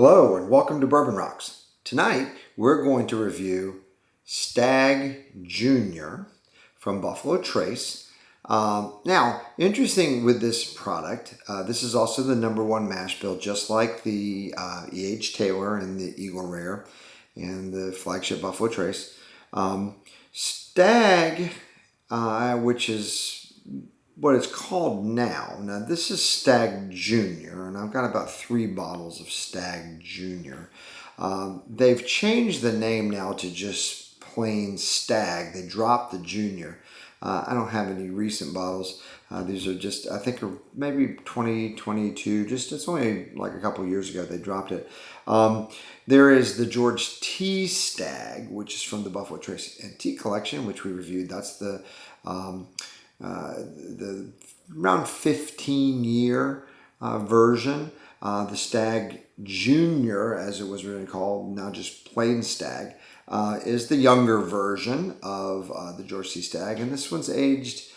Hello and welcome to Bourbon Rocks. Tonight we're going to review Stagg Jr. from Buffalo Trace. Now, interesting with this product, this is also the #1 mash bill, just like the E.H. Taylor and the Eagle Rare and the flagship Buffalo Trace. Stagg, which is what it's called now. Now this is Stagg Jr. and I've got about 3 bottles of Stagg Jr. They've changed the name now to just plain Stagg. They dropped the Jr. I don't have any recent bottles. These are just, I think, maybe 2022. It's only like a couple of years ago they dropped it. There is the George T. Stagg, which is from the Buffalo Trace Antique Collection, which we reviewed. That's the around 15-year version. The Stagg Jr., as it was really called, now just plain Stagg, is the younger version of the George T. Stagg, and this one's aged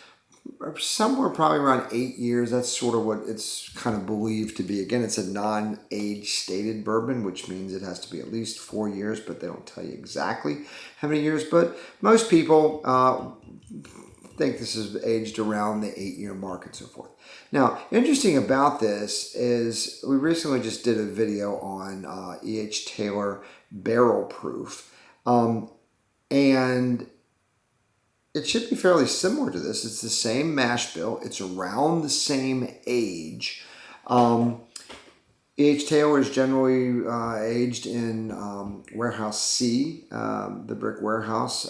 somewhere probably around 8 years. That's sort of what it's kind of believed to be. Again, it's a non-age stated bourbon, which means it has to be at least 4 years, but they don't tell you exactly how many years. But most people think this is aged around the 8-year mark and so forth. Now, interesting about this is we recently just did a video on E.H. Taylor barrel proof, and it should be fairly similar to this. It's the same mash bill. It's around the same age. E.H. Taylor is generally aged in Warehouse C, the brick warehouse.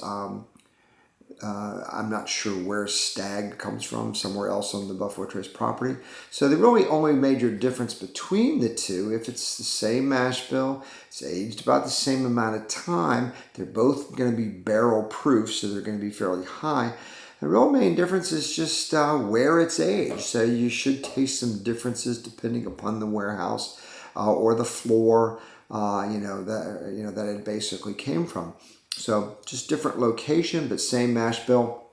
I'm not sure where Stagg comes from, somewhere else on the Buffalo Trace property. So the really only major difference between the two, if it's the same mash bill, it's aged about the same amount of time, they're both going to be barrel proof, so they're going to be fairly high. The real main difference is just where it's aged. So you should taste some differences depending upon the warehouse or the floor, that it basically came from. So just different location, but same mash bill,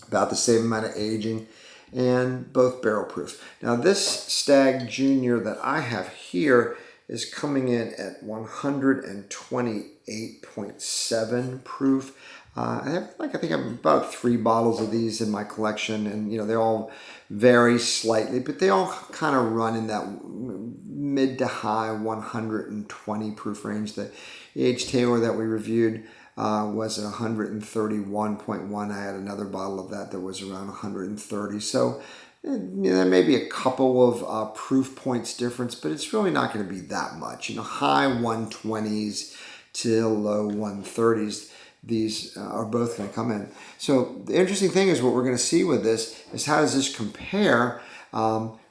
about the same amount of aging, and both barrel proof. Now this Stagg Jr. that I have here is coming in at 128.7 proof. I think I have about 3 bottles of these in my collection, and they all vary slightly, but they all kind of run in that mid to high 120 proof range. The E.H. Taylor that we reviewed was at 131.1. I had another bottle of that was around 130. So there may be a couple of proof points difference, but it's really not going to be that much. High 120s to low 130s. These are both going to come in. So the interesting thing is what we're going to see with this is how does this compare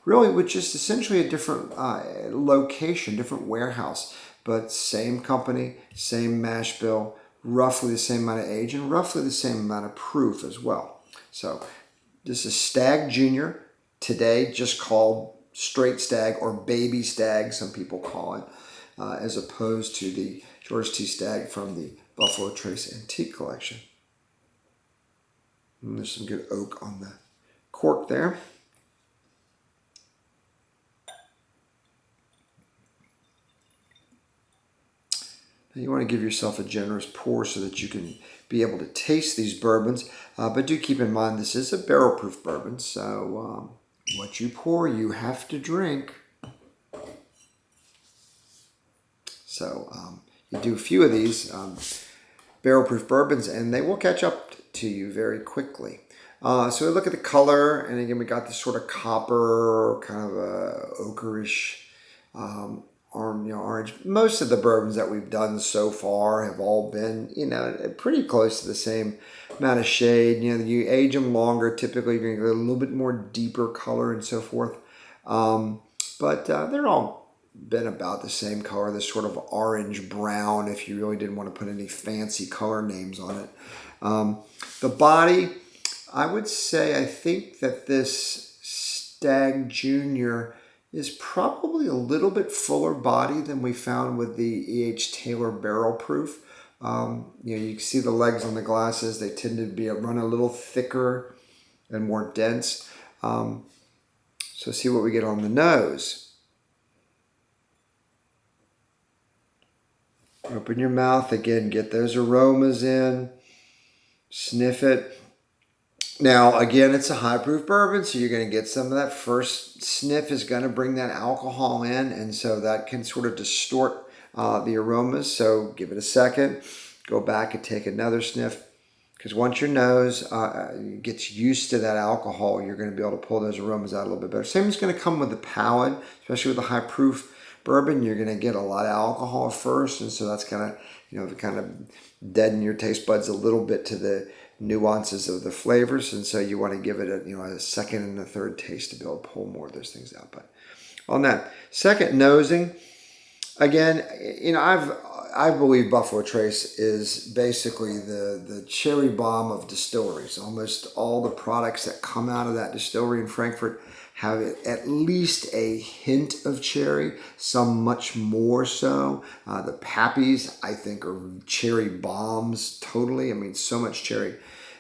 really with just essentially a different location, different warehouse, but same company, same mash bill, roughly the same amount of age, and roughly the same amount of proof as well. So this is Stagg Jr. today, just called straight Stagg or baby Stagg, some people call it, as opposed to the George T. Stagg from the Buffalo Trace Antique Collection. And there's some good oak on the cork there. Now you want to give yourself a generous pour so that you can be able to taste these bourbons, but do keep in mind this is a barrel proof bourbon, so what you pour you have to drink. So you do a few of these barrel proof bourbons and they will catch up to you very quickly. So we look at the color, and again we got this sort of copper, kind of a ochreish orange. Most of the bourbons that we've done so far have all been pretty close to the same amount of shade. You age them longer, typically you're going to get a little bit more deeper color and so forth, but they're all been about the same color, this sort of orange brown, if you really didn't want to put any fancy color names on it. The body, I would say, I think that this Stagg Jr. is probably a little bit fuller body than we found with the E.H. Taylor barrel proof. You can see the legs on the glasses, they tend to run a little thicker and more dense. So see what we get on the nose. Open your mouth again, get those aromas in, sniff it. Now, again, it's a high proof bourbon, so you're going to get some of that first sniff is going to bring that alcohol in, and so that can sort of distort the aromas. So give it a second, go back and take another sniff, because once your nose gets used to that alcohol, you're going to be able to pull those aromas out a little bit better. Same is going to come with the palate, especially with the high proof bourbon. You're going to get a lot of alcohol first, and so that's kind of kind of deaden your taste buds a little bit to the nuances of the flavors, and so you want to give it a second and a third taste to be able to pull more of those things out. But on that second nosing, again, I believe Buffalo Trace is basically the cherry bomb of distilleries. Almost all the products that come out of that distillery in Frankfurt have at least a hint of cherry, some much more so. The Pappies, I think, are cherry bombs totally. I mean, so much cherry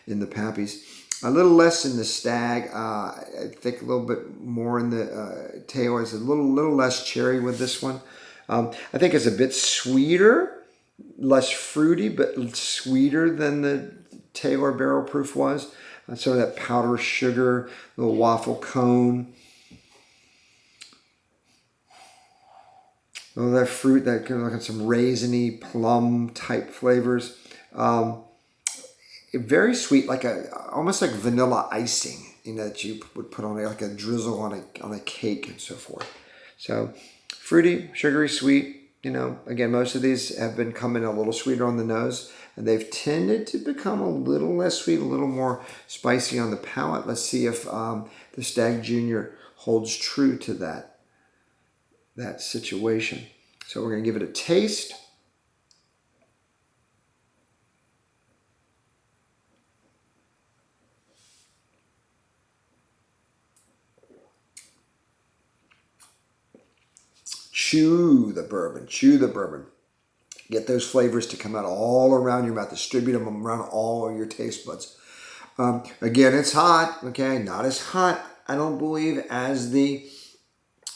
in the Pappies. A little less in the Stagg. I think a little bit more in the Taylor. It's a little less cherry with this one. I think it's a bit sweeter, less fruity, but sweeter than the Taylor Barrel Proof was. Some of that powder sugar, little waffle cone. Oh, that fruit, that kind of like some raisiny plum type flavors. Very sweet, like almost like vanilla icing, that you would put on like a drizzle on a cake and so forth. So fruity, sugary, sweet. Again, most of these have been coming a little sweeter on the nose, and they've tended to become a little less sweet, a little more spicy on the palate. Let's see if the Stagg Junior holds true to that situation. So we're going to give it a taste. Chew the bourbon, chew the bourbon. Get those flavors to come out all around your mouth. Distribute them around all of your taste buds. Again, it's hot, okay? Not as hot, I don't believe, as the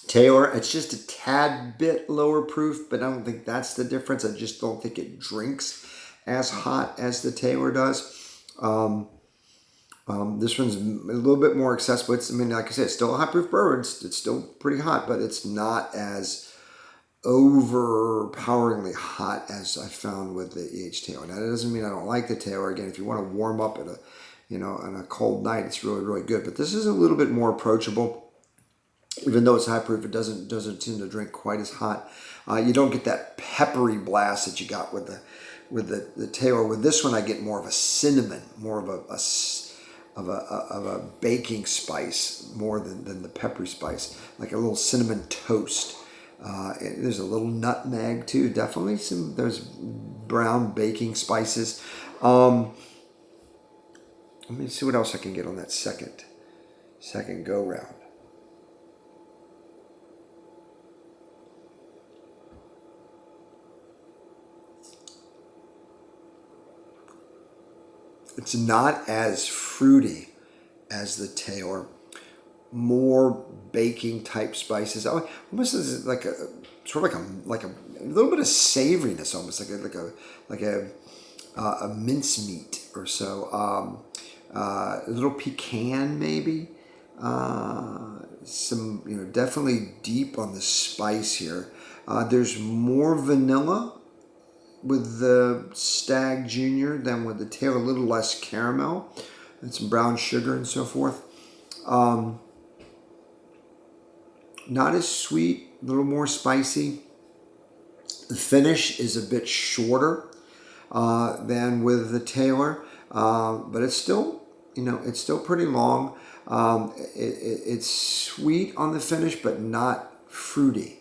Taylor. It's just a tad bit lower proof, but I don't think that's the difference. I just don't think it drinks as hot as the Taylor does. This one's a little bit more accessible. Like I said, it's still a high proof bourbon. It's still pretty hot, but it's not as overpoweringly hot as I found with the E.H. Taylor. Now, that doesn't mean I don't like the Taylor. Again, if you want to warm up at on a cold night, it's really, really good. But this is a little bit more approachable. Even though it's high proof, it doesn't tend to drink quite as hot. You don't get that peppery blast that you got with the Taylor. With this one, I get more of a cinnamon, more of a baking spice, more than the peppery spice, like a little cinnamon toast. There's a little nutmeg too, definitely there's brown baking spices. Let me see what else I can get on that second go round. It's not as fruity as the Taylor. More baking type spices, almost like a sort of like a little bit of savoriness, almost like a mincemeat or so. A little pecan maybe. Some definitely deep on the spice here. There's more vanilla with the Stagg Junior than with the Taylor. A little less caramel and some brown sugar and so forth. Not as sweet, a little more spicy. The finish is a bit shorter than with the Taylor, but it's still pretty long. It's sweet on the finish, but not fruity.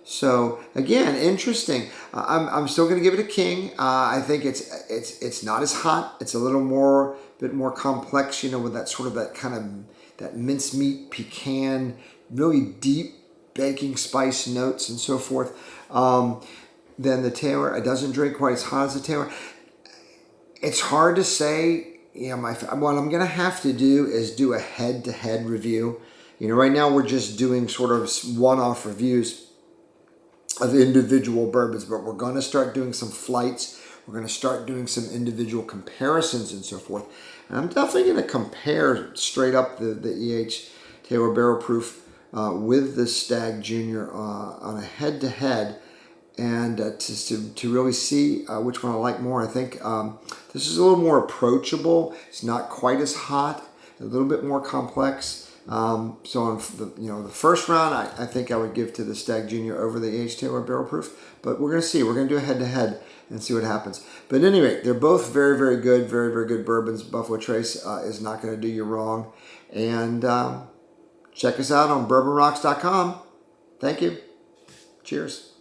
So again, interesting. I'm still going to give it a king. I think it's not as hot. It's a bit more complex. With that sort of that mincemeat pecan, really deep baking spice notes and so forth. Then the Taylor, it doesn't drink quite as hot as the Taylor. It's hard to say. What I'm going to have to do is do a head-to-head review. Right now we're just doing sort of one-off reviews. of individual bourbons, but we're going to start doing some flights. We're going to start doing some individual comparisons and so forth. And I'm definitely going to compare straight up the E.H. Taylor Barrel Proof with the Stagg Junior on a head-to-head, and to really see which one I like more. I think this is a little more approachable. It's not quite as hot, a little bit more complex. So on the first round, I think I would give to the Stagg Junior over the E.H. Taylor Barrel Proof. But we're going to see. We're going to do a head-to-head and see what happens. But anyway, they're both very, very good, very, very good bourbons. Buffalo Trace is not going to do you wrong. And check us out on bourbonrocks.com. Thank you. Cheers.